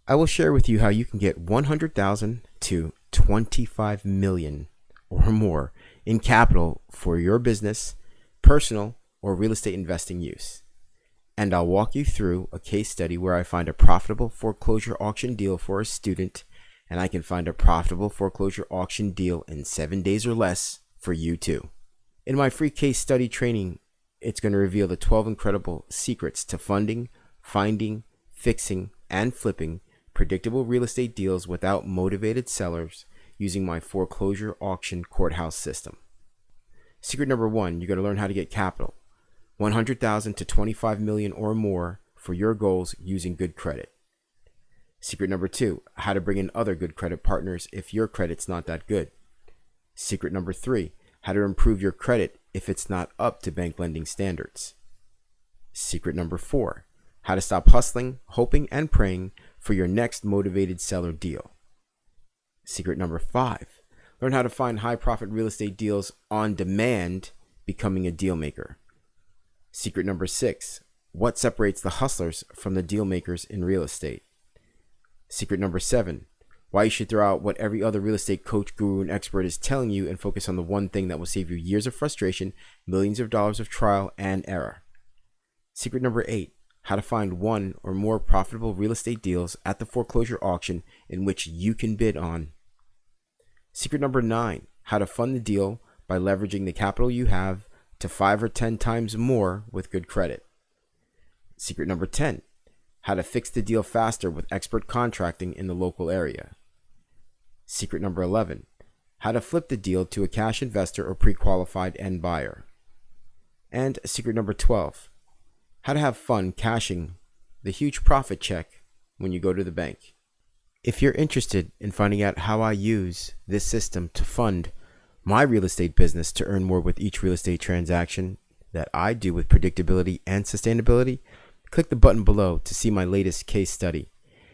I will share with you how you can get 100,000 to 25 million or more in capital for your business, personal, or real estate investing use. And I'll walk you through a case study where I find a profitable foreclosure auction deal for a student, and I can find a profitable foreclosure auction deal in 7 days or less for you too. In my free case study training, it's going to reveal the 12 incredible secrets to funding, finding, fixing, and flipping predictable real estate deals without motivated sellers using my foreclosure auction courthouse system. Secret number 1, you're going to learn how to get capital, 100,000 to 25 million or more for your goals using good credit. Secret number 2, how to bring in other good credit partners if your credit's not that good. Secret number 3, how to improve your credit if it's not up to bank lending standards. Secret number 4, how to stop hustling, hoping, and praying for your next motivated seller deal. Secret number 5, learn how to find high profit real estate deals on demand, becoming a deal maker. Secret number 6, what separates the hustlers from the deal makers in real estate. Secret number 7, why you should throw out what every other real estate coach, guru, and expert is telling you and focus on the one thing that will save you years of frustration, millions of dollars of trial and error. Secret number 8, how to find one or more profitable real estate deals at the foreclosure auction in which you can bid on. Secret number 9, how to fund the deal by leveraging the capital you have to 5 or 10 times more with good credit. Secret number 10, how to fix the deal faster with expert contracting in the local area. Secret number 11, how to flip the deal to a cash investor or pre-qualified end buyer. And secret number 12, how to have fun cashing the huge profit check when you go to the bank. If you're interested in finding out how I use this system to fund my real estate business to earn more with each real estate transaction that I do with predictability and sustainability, click the button below to see my latest case study.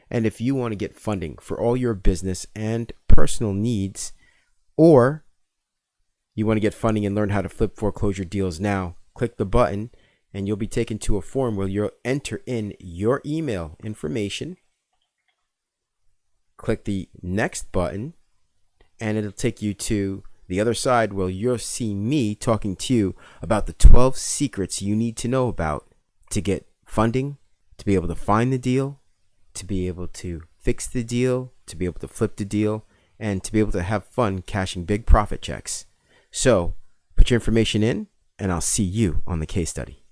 And if you want to get funding for all your business and personal needs, or you want to get funding and learn how to flip foreclosure deals now, click the button and you'll be taken to a form where you'll enter in your email information. Click the next button and it'll take you to the other side where you'll see me talking to you about the 12 secrets you need to know about to get funding, to be able to find the deal, to be able to fix the deal, to be able to flip the deal, and to be able to have fun cashing big profit checks. So put your information in and I'll see you on the case study.